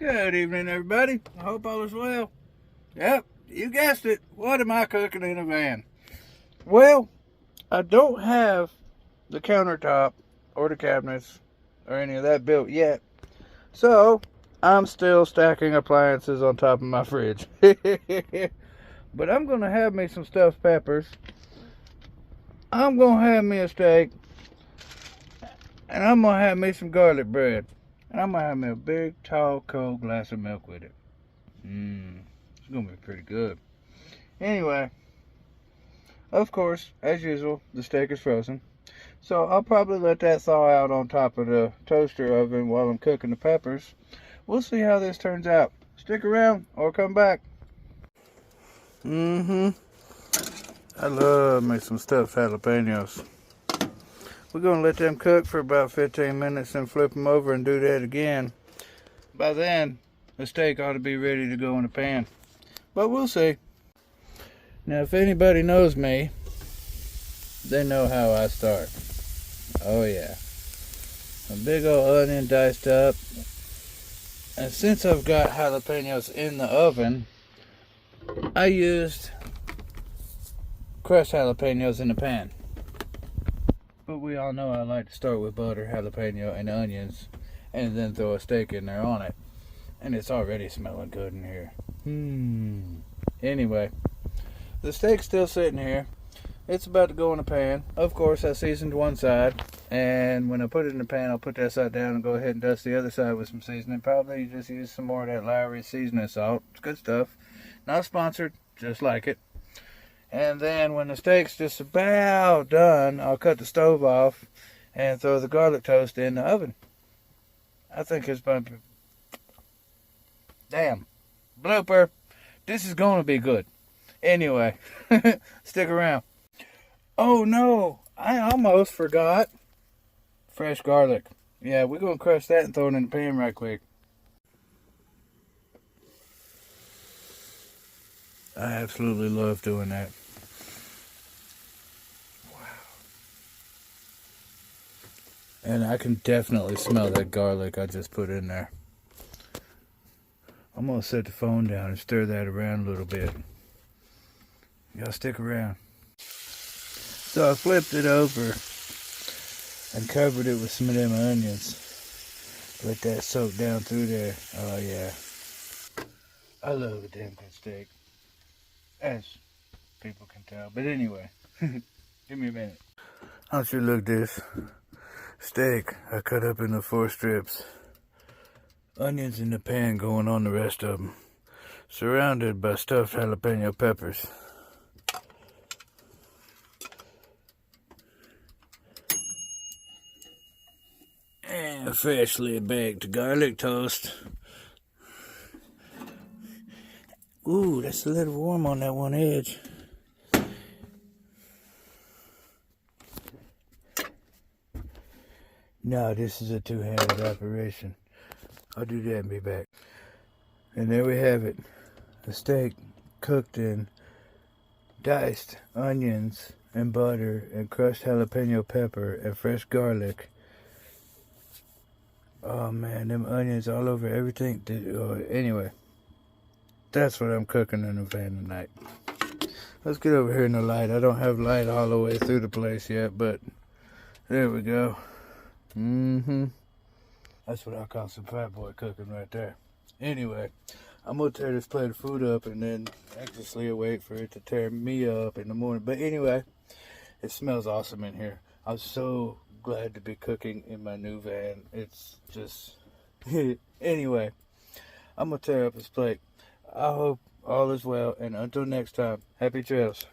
Good evening, everybody. I hope all is well. Yep, you guessed it. What am I cooking in a van? Well, I don't have the countertop or the cabinets or any of that built yet. So, I'm still stacking appliances on top of my fridge. But I'm going to have me some stuffed peppers. I'm going to have me a steak. And I'm going to have me some garlic bread. And I'm going to have me a big, tall, cold glass of milk with it. It's going to be pretty good. Anyway, of course, as usual, the steak is frozen. So I'll probably let that thaw out on top of the toaster oven while I'm cooking the peppers. We'll see how this turns out. Stick around or come back. I love me some stuffed jalapenos. We're going to let them cook for about 15 minutes and flip them over and do that again. By then, the steak ought to be ready to go in the pan. But we'll see. Now, if anybody knows me, they know how I start. Oh yeah. A big old onion diced up. And since I've got jalapenos in the oven, I used crushed jalapenos in the pan. But we all know I like to start with butter, jalapeno, and onions, and then throw a steak in there on it. And it's already smelling good in here. Anyway, the steak's still sitting here. It's about to go in the pan. Of course, I seasoned one side, and when I put it in the pan, I'll put that side down and go ahead and dust the other side with some seasoning. Probably just use some more of that Lowry seasoning salt. It's good stuff. Not sponsored, just like it. And then when the steak's just about done, I'll cut the stove off and throw the garlic toast in the oven. I think it's bumpy. Damn. Blooper. This is going to be good. Anyway, stick around. Oh no, I almost forgot. Fresh garlic. Yeah, we're going to crush that and throw it in the pan right quick. I absolutely love doing that. Wow. And I can definitely smell that garlic I just put in there. I'm going to set the phone down and stir that around a little bit. Y'all stick around. So I flipped it over and covered it with some of them onions. Let that soak down through there. Oh yeah. I love a damn good steak. As people can tell. But anyway, give me a minute. Don't you look this steak I cut up into 4 strips. Onions in the pan going on the rest of them. Surrounded by stuffed jalapeno peppers. And freshly baked garlic toast. Ooh, that's a little warm on that one edge. No, this is a two-handed operation. I'll do that and be back. And there we have it. A steak cooked in diced onions and butter and crushed jalapeno pepper and fresh garlic. Oh man, them onions all over everything. Anyway, that's what I'm cooking in the van tonight. Let's get over here in the light. I don't have light all the way through the place yet, but there we go. That's what I call some fat boy cooking right there. Anyway, I'm going to tear this plate of food up and then anxiously wait for it to tear me up in the morning. But anyway, it smells awesome in here. I'm so glad to be cooking in my new van. It's just... Anyway, I'm going to tear up this plate. I hope all is well, and until next time, happy trails.